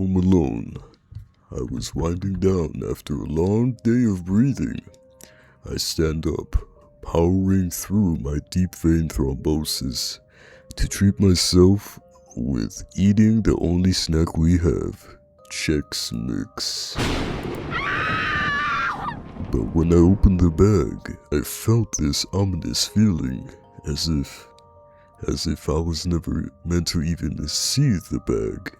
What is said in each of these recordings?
home alone. I was winding down after a long day of breathing. I stand up, powering through my deep vein thrombosis to treat myself with eating the only snack we have, CHEX mix. But when I opened the bag, I felt this ominous feeling, as if I was never meant to even see the bag.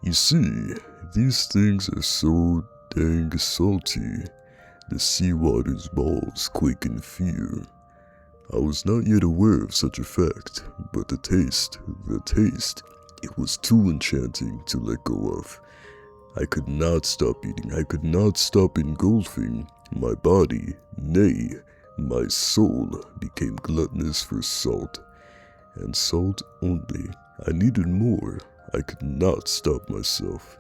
You see, these things are so dang salty, the seawater's balls quake in fear. I was not yet aware of such a fact, but the taste, it was too enchanting to let go of. I could not stop eating, I could not stop engulfing. My body, nay, my soul, became gluttonous for salt. And salt only. I needed more. I could not stop myself.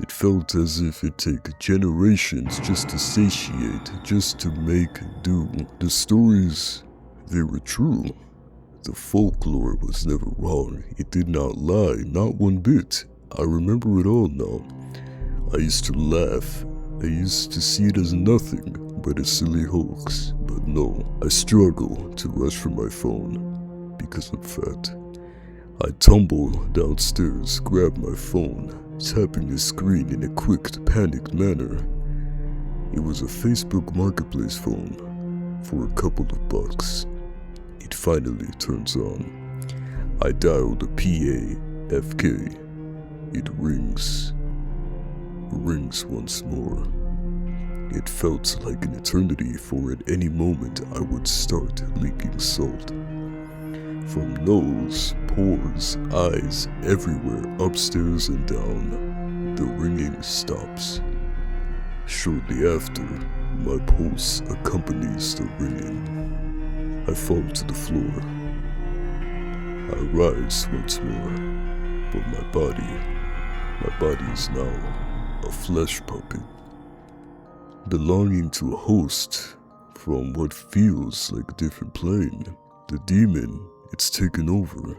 It felt as if it'd take generations just to satiate, just to make do. The stories, they were true. The folklore was never wrong. It did not lie, not one bit. I remember it all now. I used to laugh. I used to see it as nothing but a silly hoax. But no, I struggle to rush for my phone because I'm fat. I tumble downstairs, grab my phone, tapping the screen in a quick, panicked manner. It was a Facebook Marketplace phone for a couple of bucks. It finally turns on. I dial the PAFK. It rings once more. It felt like an eternity, for at any moment I would start leaking salt. From nose, pores, eyes, everywhere, upstairs and down, the ringing stops. Shortly after, my pulse accompanies the ringing. I fall to the floor. I rise once more, but my body is now a flesh puppet, belonging to a host from what feels like a different plane. The demon, it's taken over.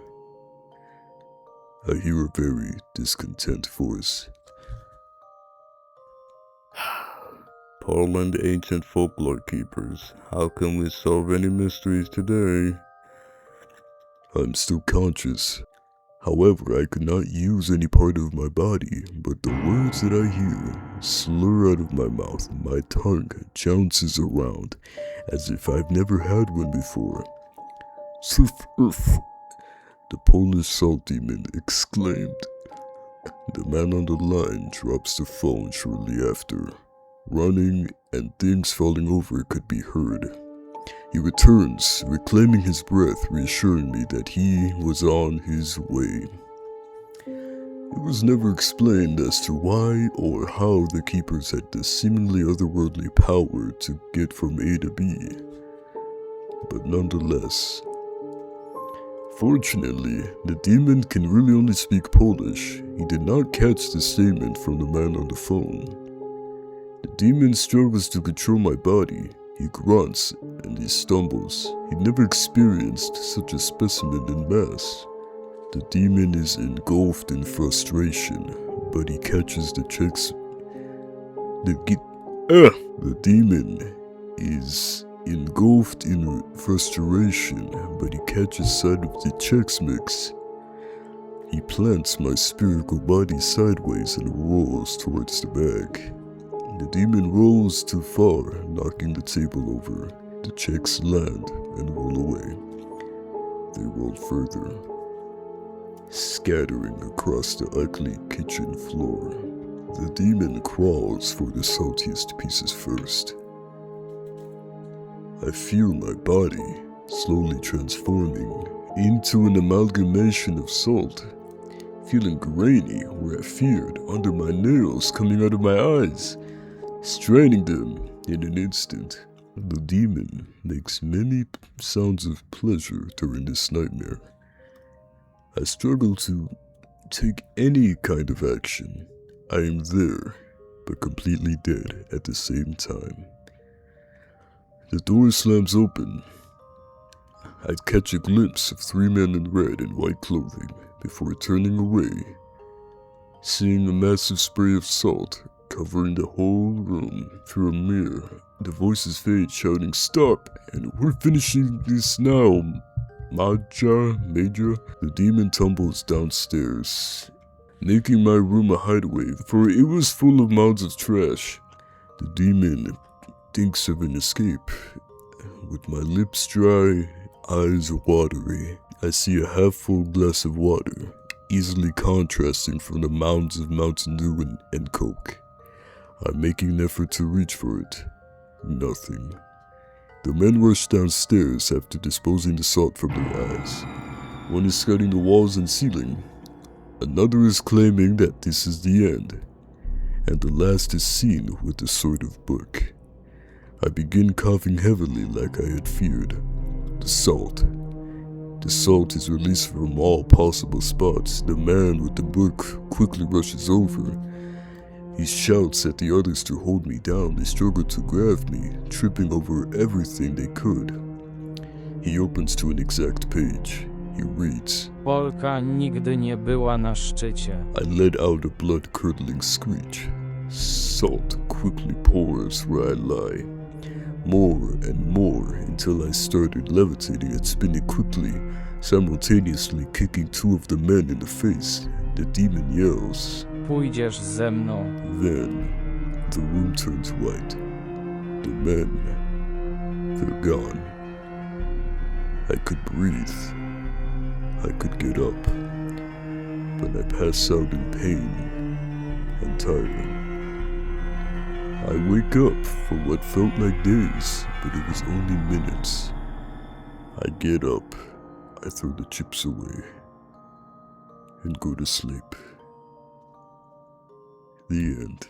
I hear a very discontent voice. Poland ancient folklore keepers, how can we solve any mysteries today? I'm still conscious. However, I could not use any part of my body, but the words that I hear slur out of my mouth. My tongue jounces around as if I've never had one before. Sif, the Polish salt demon exclaimed. The man on the line drops the phone shortly after. Running and things falling over could be heard. He returns, reclaiming his breath, reassuring me that he was on his way. It was never explained as to why or how the keepers had this seemingly otherworldly power to get from A to B. But nonetheless, fortunately, the demon can really only speak Polish. He did not catch the statement from the man on the phone. The demon struggles to control my body. He grunts and he stumbles. He'd never experienced such a specimen in mass. The demon is engulfed in frustration, but he catches the CHEX. The demon is engulfed in frustration, but he catches sight of the CHEX mix. He plants my spherical body sideways and rolls towards the bag. The demon rolls too far, knocking the table over. The CHEX land and roll away. They roll further, scattering across the ugly kitchen floor. The demon crawls for the saltiest pieces first. I feel my body slowly transforming into an amalgamation of salt, feeling grainy where I feared, under my nails coming out of my eyes, straining them in an instant. The demon makes many sounds of pleasure during this nightmare. I struggle to take any kind of action. I am there, but completely dead at the same time. The door slams open. I catch a glimpse of three men in red and white clothing before turning away seeing a massive spray of salt covering the whole room through a mirror. The voices fade, shouting, "Stop! And we're finishing this now, Major." The demon tumbles downstairs, making my room a hideaway, for it was full of mounds of trash. The demon thinks of an escape. With my lips dry, eyes watery, I see a half-full glass of water, easily contrasting from the mounds of Mountain Dew and Coke. I'm making an effort to reach for it. Nothing. The men rush downstairs after disposing the salt from their eyes. One is scanning the walls and ceiling. Another is claiming that this is the end. And the last is seen with the sort of book. I begin coughing heavily like I had feared. The salt. The salt is released from all possible spots. The man with the book quickly rushes over. He shouts at the others to hold me down. They struggle to grab me, tripping over everything they could. He opens to an exact page. He reads, Polka nigdy nie była na szczycie. I let out a blood-curdling screech. Salt quickly pours where I lie. More and more until I started levitating and spinning quickly, simultaneously kicking two of the men in the face. The demon yells. Pójdziesz ze mną. Then, the room turns white. The men, they're gone. I could breathe. I could get up. But I pass out in pain and tired. I wake up for what felt like days, but it was only minutes. I get up, I throw the chips away, and go to sleep. The end.